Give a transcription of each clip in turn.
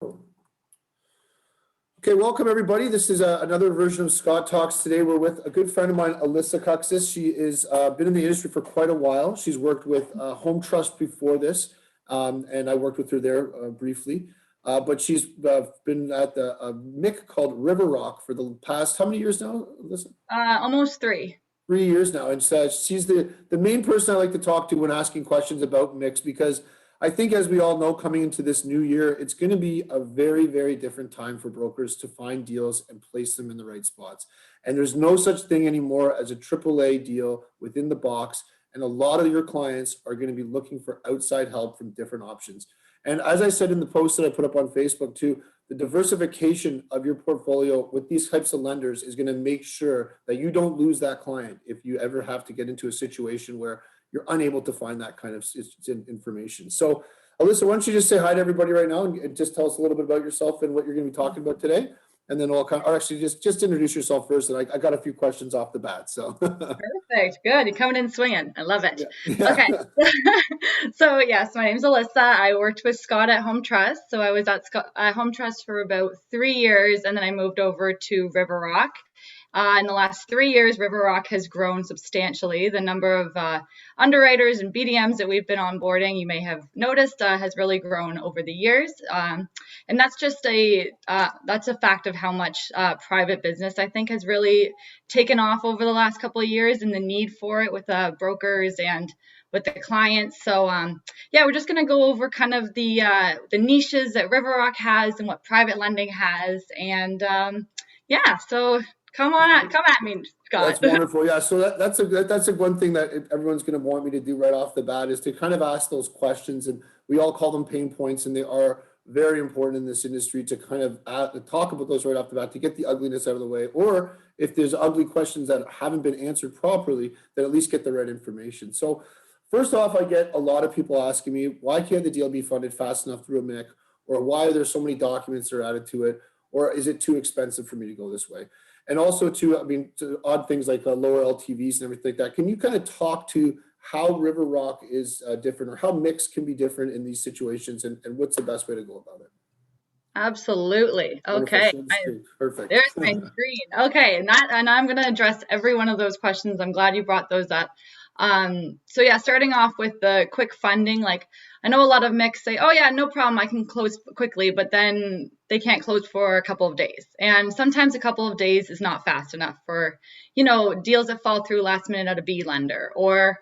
Okay, welcome everybody. This is another version of Scott Talks. Today we're with a good friend of mine, Alissa Kuksis. She is been in the industry for quite a while. She's worked with Home Trust before this, and I worked with her there briefly. But she's been at the MIC called RiverRock for the past, how many years now, Alissa? Almost 3. 3 years now. And so she's the main person I like to talk to when asking questions about MICs, because I think, as we all know, coming into this new year, it's going to be a very, very different time for brokers to find deals and place them in the right spots. And there's no such thing anymore as a AAA deal within the box. And a lot of your clients are going to be looking for outside help from different options. And as I said in the post that I put up on Facebook too, the diversification of your portfolio with these types of lenders is going to make sure that you don't lose that client if you ever have to get into a situation where you're unable to find that kind of information. So, Alissa, why don't you just say hi to everybody right now and just tell us a little bit about yourself and what you're going to be talking about today, and then or actually just introduce yourself first. And I got a few questions off the bat. So Perfect. Good. You're coming in swinging. I love it. Yeah. Okay. So yes, my name's Alissa. I worked with Scott at Home Trust. So I was at Home Trust for about 3 years, and then I moved over to RiverRock. In the last 3 years, RiverRock has grown substantially. The number of underwriters and BDMs that we've been onboarding, you may have noticed, has really grown over the years. And that's just that's a fact of how much private business, I think, has really taken off over the last couple of years, and the need for it with brokers and with the clients. So yeah, we're just going to go over kind of the niches that RiverRock has and what private lending has. And yeah, so come at me, Scott. That's wonderful. Yeah. So that's a one thing that everyone's going to want me to do right off the bat, is to kind of ask those questions. And we all call them pain points, and they are very important in this industry to kind of talk about those right off the bat, to get the ugliness out of the way. Or if there's ugly questions that haven't been answered properly, then at least get the right information. So first off, I get a lot of people asking me, why can't the deal be funded fast enough through a MIC? Or why are there so many documents that are added to it? Or is it too expensive for me to go this way? And also to odd things like lower LTVs and everything like that. Can you kind of talk to how RiverRock is different, or how MICs can be different in these situations, and what's the best way to go about it? Absolutely. Okay. Perfect. There's my screen. Okay. And I'm going to address every one of those questions. I'm glad you brought those up. So yeah, starting off with the quick funding, like I know a lot of MICs say, oh yeah, no problem, I can close quickly, but then they can't close for a couple of days. And sometimes a couple of days is not fast enough for, deals that fall through last minute at a B lender, or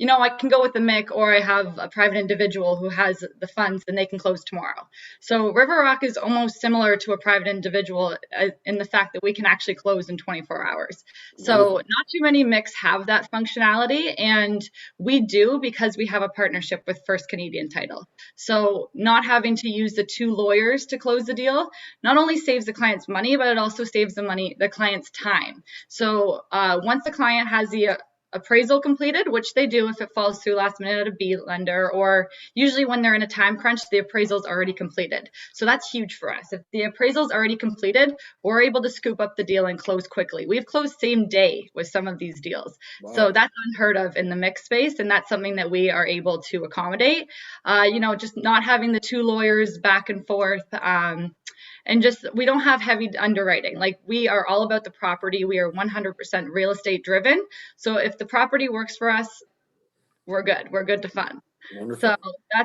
I can go with the MIC, or I have a private individual who has the funds and they can close tomorrow. So RiverRock is almost similar to a private individual in the fact that we can actually close in 24 hours. So not too many MICs have that functionality, and we do because we have a partnership with First Canadian Title. So not having to use the 2 lawyers to close the deal not only saves the client's money, but it also saves the client's time. So once the client has the appraisal completed, which they do if it falls through last minute at a B lender, or usually when they're in a time crunch, the appraisal is already completed. So that's huge for us. If the appraisal is already completed, we're able to scoop up the deal and close quickly. We've closed same day with some of these deals. Wow. So that's unheard of in the MIC space, and that's something that we are able to accommodate. Just not having the 2 lawyers back and forth. And just, we don't have heavy underwriting. Like, we are all about the property. We are 100% real estate driven. So if the property works for us, we're good. We're good to fund. Wonderful.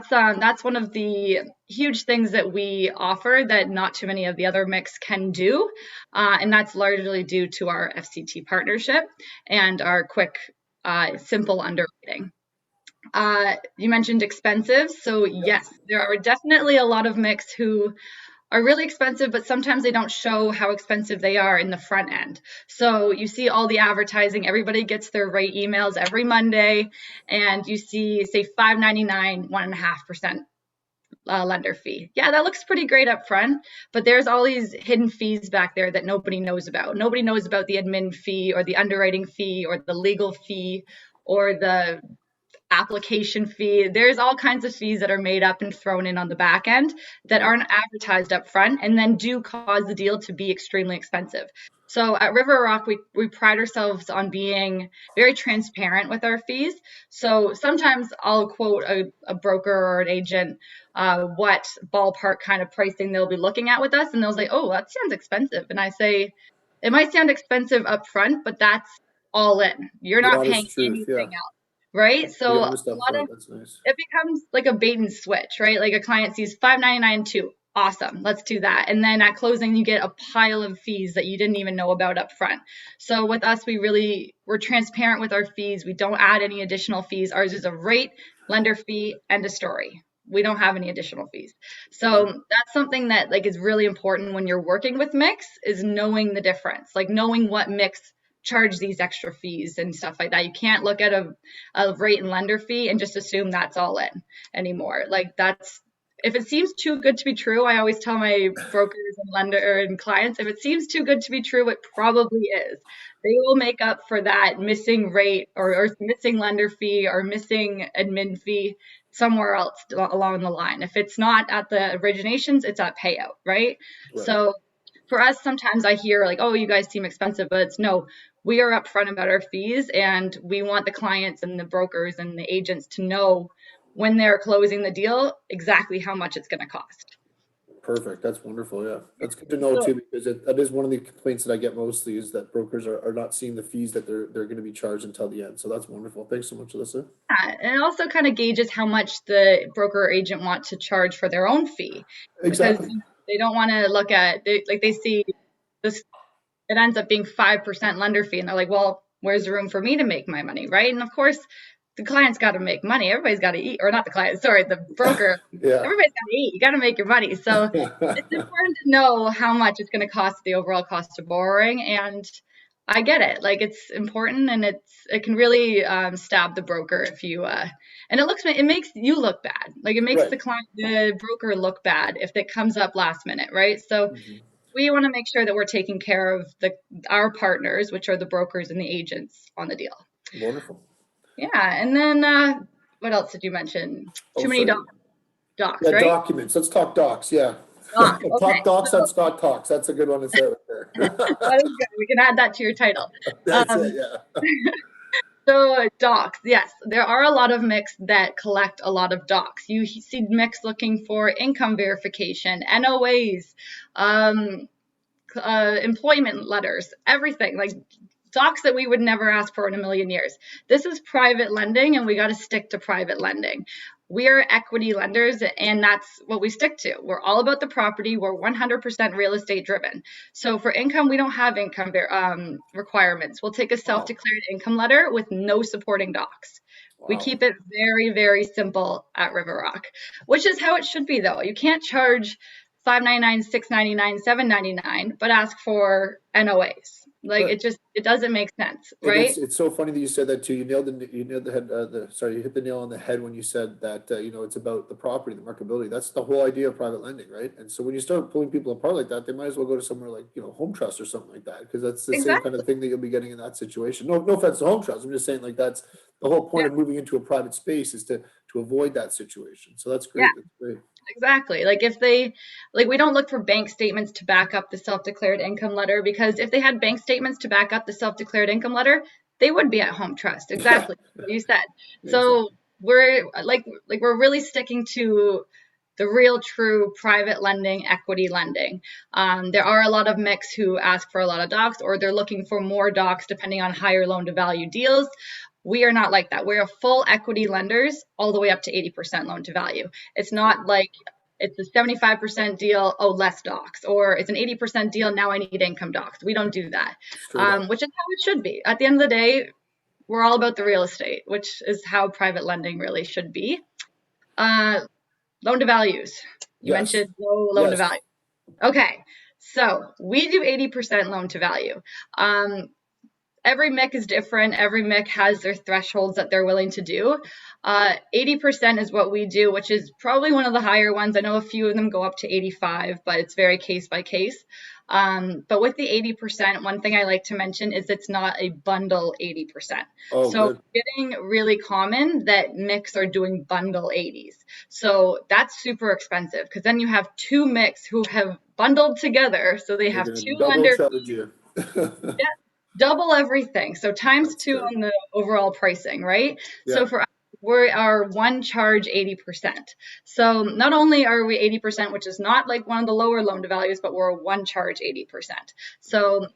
So that's one of the huge things that we offer that not too many of the other MICs can do. And that's largely due to our FCT partnership and our quick, simple underwriting. You mentioned expensive. So yes, there are definitely a lot of MICs who are really expensive, but sometimes they don't show how expensive they are in the front end. So you see all the advertising, everybody gets their rate emails every Monday, and you see, say, $5.99, 1.5% lender fee. Yeah, that looks pretty great up front, but there's all these hidden fees back there that nobody knows about. Nobody knows about the admin fee, or the underwriting fee, or the legal fee, or the application fee. There's all kinds of fees that are made up and thrown in on the back end that aren't advertised up front, and then do cause the deal to be extremely expensive. So at RiverRock, we pride ourselves on being very transparent with our fees. So sometimes I'll quote a broker or an agent what ballpark kind of pricing they'll be looking at with us, and they'll say, "Oh, that sounds expensive." And I say, "It might sound expensive up front, but that's all in. You're The not paying honest truth. anything Yeah. else, right?" So Be a honest up lot of front. That's nice. it becomes like a bait and switch, right? Like a client sees 599 too. Awesome, let's do that. And then at closing, you get a pile of fees that you didn't even know about up front. So with us, we're transparent with our fees. We don't add any additional fees. Ours is a rate, lender fee, and a story. We don't have any additional fees. So that's something that like is really important when you're working with mix, is knowing the difference, like knowing what mix charge these extra fees and stuff like that. You can't look at a rate and lender fee and just assume that's all in anymore. Like that's, if it seems too good to be true, I always tell my brokers and lender and clients, if it seems too good to be true, it probably is. They will make up for that missing rate or missing lender fee or missing admin fee somewhere else along the line. If it's not at the originations, it's at payout, right? Right. So for us, sometimes I hear like, "Oh, you guys seem expensive," but it's no, we are upfront about our fees, and we want the clients and the brokers and the agents to know when they're closing the deal exactly how much it's going to cost. Perfect. That's wonderful. Yeah. That's good to know So, too, because that is one of the complaints that I get mostly, is that brokers are not seeing the fees that they're going to be charged until the end. So that's wonderful. Thanks so much, Alyssa. yeah, and it also kind of gauges how much the broker or agent want to charge for their own fee, because Exactly. they don't want to look at like they see this, it ends up being 5% lender fee, and they're like, "Well, where's the room for me to make my money?" Right? And of course, the client's got to make money. Everybody's got to eat, or not the client, sorry, the broker. Yeah. Everybody's got to eat. You got to make your money. So it's important to know how much it's going to cost, the overall cost of borrowing. And I get it. Like it's important, and it can really stab the broker if you and it makes you look bad. Like it makes Right. the broker look bad if it comes up last minute, right? So Mhm. we want to make sure that we're taking care of our partners, which are the brokers and the agents on the deal. Wonderful. Yeah, and then what else did you mention? Oh, Too many sorry. docs, Yeah, right? documents. Let's talk docs. Yeah. Docs. Okay, Talk docs so on Scott Talks. That's a good one to say right there. that is good. We can add that to your title. That's it. Um, Yeah. so docs, yes, there are a lot of mix that collect a lot of docs. You see mix looking for income verification, NOAs, employment letters, everything like docs that we would never ask for in a million years. This is private lending, and we got to stick to private lending. We are equity lenders, and that's what we stick to. We're all about the property. We're 100% real estate driven. So for income, we don't have income requirements. We'll take a Wow. self-declared income letter with no supporting docs. We Wow. keep it very, very simple at RiverRock, which is how it should be, though. You can't charge $599, $699, $799, but ask for NOAs. Like Right. it doesn't make sense, And right? it's so funny that you said that too. You nailed the head. You hit the nail on the head when you said that. It's about the property, the marketability. That's the whole idea of private lending, right? And so when you start pulling people apart like that, they might as well go to somewhere like Home Trust or something like that, because that's the same kind Exactly. of thing that you'll be getting in that situation. No, no offense to Home Trust. I'm just saying, like, that's the whole point Yeah, of moving into a private space, is to avoid that situation. So that's yeah. great. That's great. Exactly. Like if they, like we don't look for bank statements to back up the self-declared income letter, because if they had bank statements to back up the self-declared income letter, they would be at Home Trust. Yeah. Exactly what you said. So Exactly. we're like we're really sticking to the real true private lending, equity lending. There are a lot of mix who ask for a lot of docs, or they're looking for more docs depending on higher loan to value deals. We are not like that. We're a full equity lenders all the way up to 80% loan to value. It's not like it's a 75% deal, oh, less docs, or it's an 80% deal, now I need income docs. We don't do that, Straight up. which is how it should be. At the end of the day, we're all about the real estate, which is how private lending really should be. Uh, Loan to values. You Yes. mentioned low loan to Yes. value. Okay, so we do 80% loan to value. Um, every MIC is different. Every MIC has their thresholds that they're willing to do. 80% is what we do, which is probably one of the higher ones. I know a few of them go up to 85, but it's very case by case. But with the 80%, one thing I like to mention is it's not a bundle 80%. Oh, So good. getting really common that MICs are doing bundle 80s. So that's super expensive, because then you have two MICs who have bundled together. So they They're have gonna two double lender charge you. Yeah, double everything. So times That's two good. on the overall pricing, right? Yeah. So for us, we are one charge 80%. So not only are we 80%, which is not like one of the lower loan to values, but we're one charge 80%. So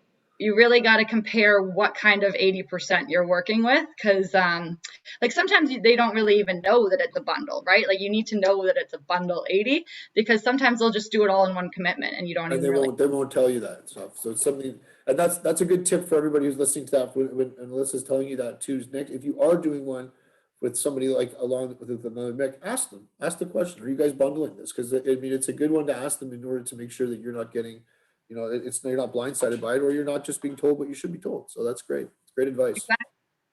you really got to compare what kind of 80% you're working with, because like sometimes they don't really even know that it's a bundle, right? Like you need to know that it's a bundle 80, because sometimes they'll just do it all in one commitment and you don't And even really. they won't tell you that stuff. So it's something, and that's a good tip for everybody who's listening to that. When and Alyssa's telling you that too. Next, if you are doing one with somebody like along with another mech, ask the question: are you guys bundling this? Because I mean, it's a good one to ask them in order to make sure that you're not getting, it's you're not blindsided by it, or you're not just being told what you should be told. So that's great. It's great advice.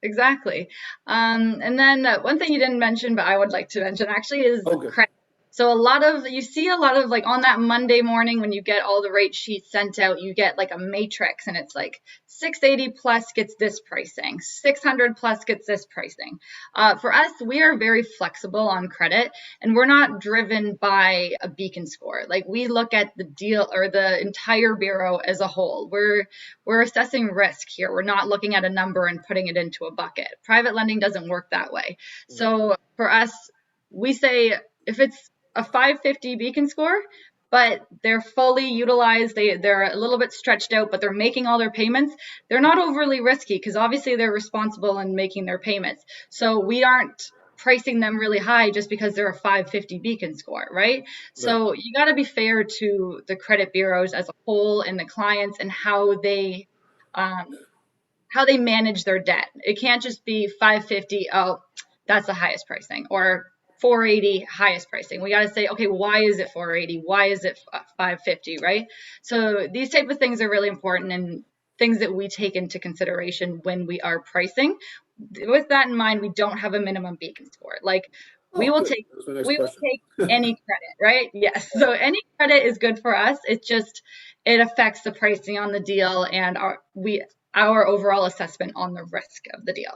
Exactly. And then one thing you didn't mention, but I would like to mention actually is Oh, good. credit. So you see a lot of like on that Monday morning when you get all the rate sheets sent out, you get like a matrix and it's like 680 plus gets this pricing, 600 plus gets this pricing. For us, we are very flexible on credit and we're not driven by a beacon score. Like we look at the deal or the entire bureau as a whole. We're assessing risk here. We're not looking at a number and putting it into a bucket. Private lending doesn't work that way. So for us, we say if it's a 550 beacon score, but they're fully utilized, they're a little bit stretched out, but they're making all their payments, they're not overly risky because obviously they're responsible in making their payments. So we aren't pricing them really high just because they're a 550 beacon score, right? Right. So you got to be fair to the credit bureaus as a whole and the clients and um, how they manage their debt. It can't just be 550, oh, that's the highest pricing, or 480 highest pricing. We got to say, okay, why is it 480? Why is it 550, right? So these type of things are really important and things that we take into consideration when we are pricing. With that in mind, we don't have a minimum beacon score. Like we Oh, will good. take That was my next we will question. take any credit, right? Yes. So any credit is good for us. It affects the pricing on the deal and our overall assessment on the risk of the deal.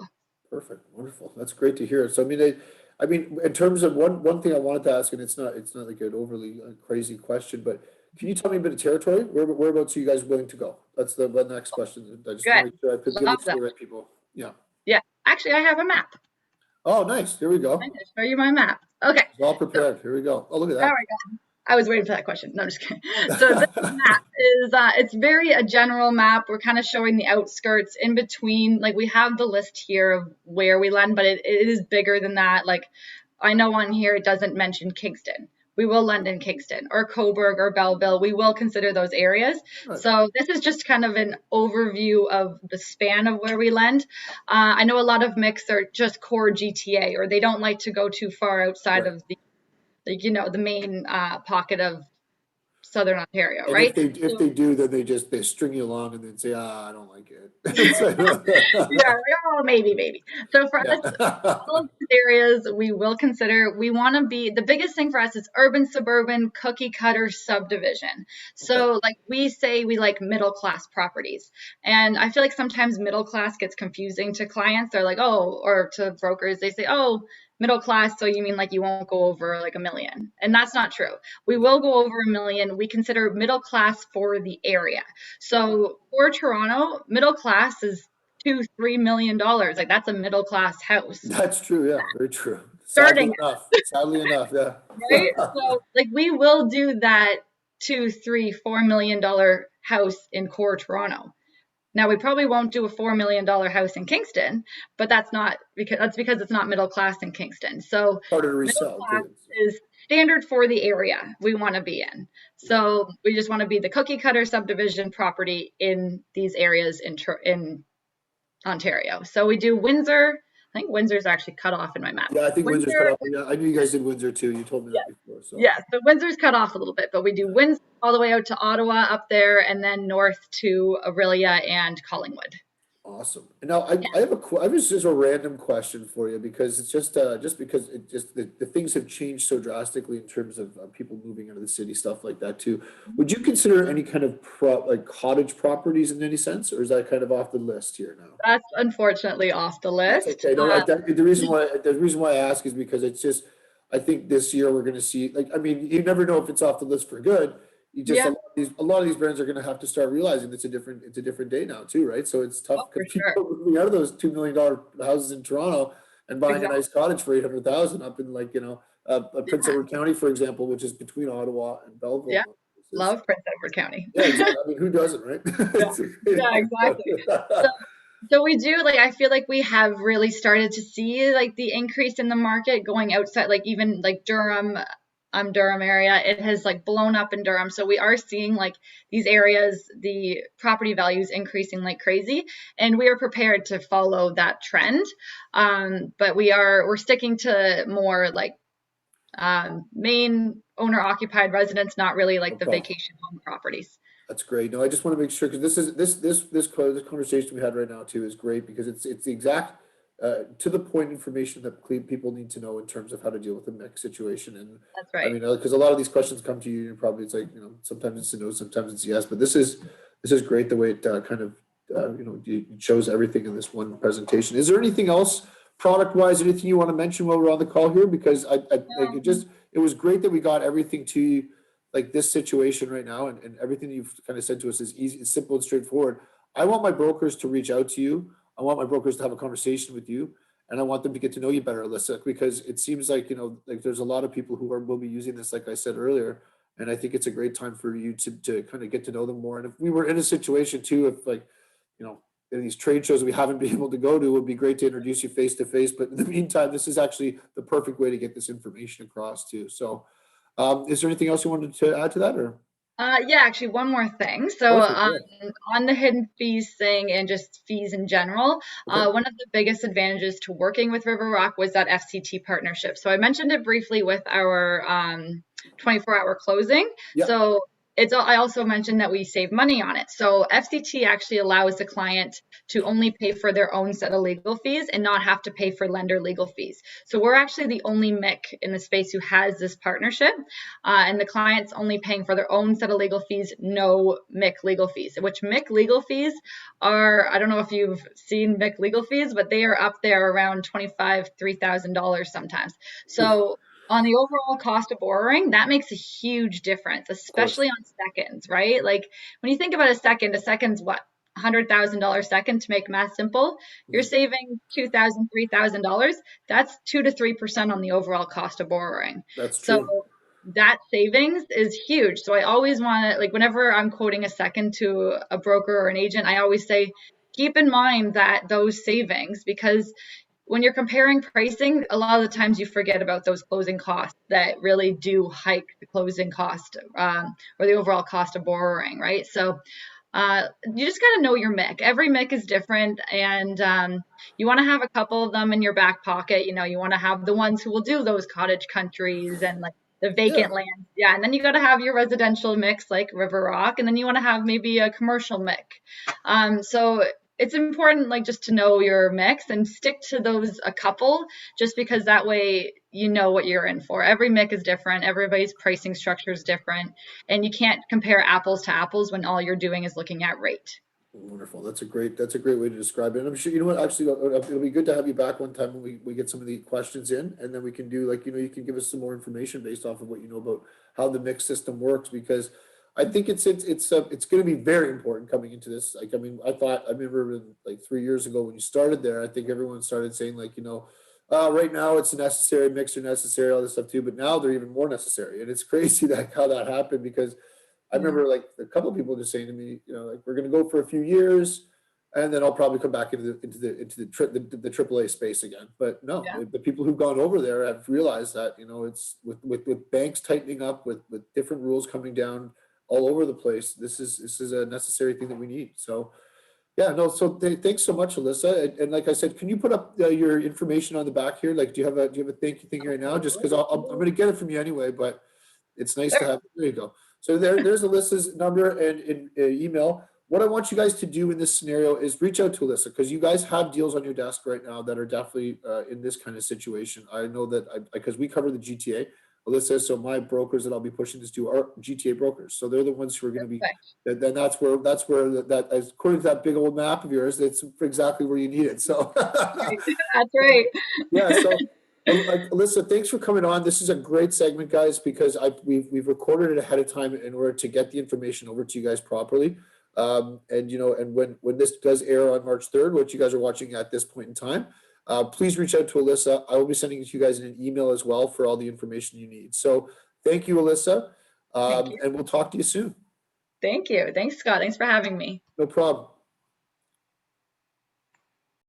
Perfect, wonderful. That's great to hear. So I mean, in terms of one thing I wanted to ask, and it's not like an overly crazy question, but can you tell me a bit of territory? Whereabouts are you guys willing to go? That's the next question. I just want to Good. make sure I give Love it to that. the right people. Yeah. Yeah. Actually, I have a map. Oh, nice. Here we I'm go. going to show you my map. Okay. It's all So, prepared. Here we go. Oh, look all at right. I was waiting for that question. No, just kidding. So this that. map is it's very a general map. We're kind of showing the outskirts in between. Like we have the list here of where we lend, but it is bigger than that. Like I know on here it doesn't mention Kingston. We will lend in Kingston or Coburg or Belleville. We will consider those areas. Right. So this is just kind of an overview of the span of where we lend. I know a lot of mix are just core GTA or they don't like to go too far outside Right. of the main pocket of Southern Ontario, And right? if So they do, then they string you along and then say, I don't like it. It's like, yeah, like, oh, maybe. So for us, yeah. all of these areas we will consider. We want to be the biggest thing for us is urban, suburban, cookie cutter subdivision. Okay. So like we say we like middle class properties, and I feel like sometimes middle class gets confusing to clients. They're like, oh, or to brokers, they say, oh, middle class. So you mean like you won't go over like a million? And that's not true. We will go over a million. We consider middle class for the area. So for Toronto, middle class is $2-3 million. Like that's a middle class house That's true. Yeah, very true. starting, Sadly enough. Yeah. right? So like we will do that 2, 3, $4 million house in core Toronto. Now we probably won't do a $4 million house in Kingston, but that's because it's not middle class in Kingston. So Harder to middle resell class too. is standard for the area we want to be in. Right. So we just want to be the cookie cutter subdivision property in these areas in Ontario. So we do Windsor. I think Windsor's actually cut off in my map. Yeah, I think Windsor's cut Windsor, off. Yeah, I knew you guys did Windsor too. You told me yeah, that before. So yeah. So Windsor's cut off a little bit, but we do Windsor all the way out to Ottawa up there, and then north to Aurelia and Collingwood. awesome. And now I have I have just a random question for you because it's just because the things have changed so drastically in terms of people moving into the city, stuff like that too. Would you consider any kind of like cottage properties in any sense, or is that kind of off the list here now? That's unfortunately off the That's list. okay. No, the reason why I ask is because it's just I think this year we're going to see like I mean you never know if it's off the list for good. you just Yeah. a lot of these brands are going to have to start realizing it's a different day now too, right? So it's tough Oh, for because people sure. are moving out of those $2 million houses in Toronto and buying a Exactly. nice cottage for 800,000 up in like Prince Yeah. Edward County, for example, which is between Ottawa and Yeah. Belleville. Love Prince Edward County. Yeah, exactly. I mean, who doesn't, right? Yeah. It's a great Yeah, exactly. area. So So we do like I feel like we have really started to see like the increase in the market going outside like even like Durham Durham area it has like blown up in Durham, so we are seeing like these areas the property values increasing like crazy, and we are prepared to follow that trend. But we're sticking to more like main owner occupied residents, not really like the Okay. vacation home properties. That's great. No, I just want to make sure because this conversation we had right now too is great because it's the exact to the point information that people need to know in terms of how to deal with the mix situation. And That's I right. mean, because a lot of these questions come to you, and probably it's like sometimes it's a no, sometimes it's a yes. But this is great the way it kind of it shows everything in this one presentation. Is there anything else product wise, anything you want to mention while we're on the call here? Because I like it was great that we got everything to you like this situation right now, and everything you've kind of said to us is easy, it's simple and straightforward. I want my brokers to reach out to you. I want my brokers to have a conversation with you, and I want them to get to know you better, Alissa, because it seems like like there's a lot of people who will be using this, like I said earlier, and I think it's a great time for you to kind of get to know them more. And if we were in a situation too, if like you know in these trade shows we haven't been able to go to, it would be great to introduce you face to face. But in the meantime, this is actually the perfect way to get this information across too. So. Is there anything else you wanted to add to that, or Yeah, actually, one more thing. So, perfect? Yeah. on the hidden fees thing and just fees in general, Okay. one of the biggest advantages to working with RiverRock was that FCT partnership. So, I mentioned it briefly with our 24-hour closing. Yeah. So, I also mentioned that we save money on it. So, FCT actually allows the client to only pay for their own set of legal fees and not have to pay for lender legal fees. So, we're actually the only MIC in the space who has this partnership, and the client's only paying for their own set of legal fees, no MIC legal fees, which MIC legal fees are, I don't know if you've seen MIC legal fees, but they are up there around $25,000, $3,000 sometimes. So on the overall cost of borrowing, that makes a huge difference, Of course. especially on seconds, right? Like when you think about a second's what? $100,000 second to make math simple, you're Mhm. saving $2,000, $3,000. That's 2 to 3% on the overall cost of borrowing. That's So true. that savings is huge. So I always want to, like, whenever I'm quoting a second to a broker or an agent, I always say, keep in mind that those savings, because when you're comparing pricing, a lot of the times you forget about those closing costs that really do hike the closing cost, or the overall cost of borrowing, right? So you just got to know your MIC. Every MIC is different, and you want to have a couple of them in your back pocket. You want to have the ones who will do those cottage countries and like the Yeah. vacant land. Yeah, and then you got to have your residential mix like RiverRock, and then you want to have maybe a commercial MIC. So it's important like just to know your mix and stick to those a couple, just because that way you know what you're in for. Every MIC is different. Everybody's pricing structure is different, and you can't compare apples to apples when all you're doing is looking at rate. Wonderful. That's a great way to describe it. And I'm sure, you know what, actually, it'll be good to have you back one time when we get some of the questions in, and then we can do like, you can give us some more information based off of what you know about how the mix system works, because I think it's going to be very important coming into this. Like, I mean, I remember like 3 years ago when you started there, I think everyone started saying like, right now it's a necessary, mix are necessary, all this stuff too, but now they're even more necessary. And it's crazy that how that happened, because I Yeah. remember like a couple of people just saying to me, like we're going to go for a few years, and then I'll probably come back into the AAA space again. But no, Yeah. the people who've gone over there have realized that it's with banks tightening up, with different rules coming down all over the place. This is a necessary thing that we need. So yeah, no. So thanks so much, Alissa. And like I said, can you put up your information on the back here? Like, do you have a thank you thing right now? Just because I'm going to get it from you anyway, but it's nice to Sure. have. There you go. So there's Alyssa's number and email. What I want you guys to do in this scenario is reach out to Alissa, because you guys have deals on your desk right now that are definitely in this kind of situation. I know that because we cover the GTA, Alissa. So my brokers that I'll be pushing this to are GTA brokers. So they're the ones who are going to be. Perfect. Then that according to that big old map of yours, that's exactly where you need it. So Right. That's right. yeah. So Alissa, thanks for coming on. This is a great segment, guys, because we've recorded it ahead of time in order to get the information over to you guys properly. And when this does air on March 3rd, which you guys are watching at this point in time, please reach out to Alissa. I will be sending it to you guys in an email as well for all the information you need. So thank you, Alissa, Thank you. and we'll talk to you soon. Thank you. Thanks, Scott. Thanks for having me. No problem.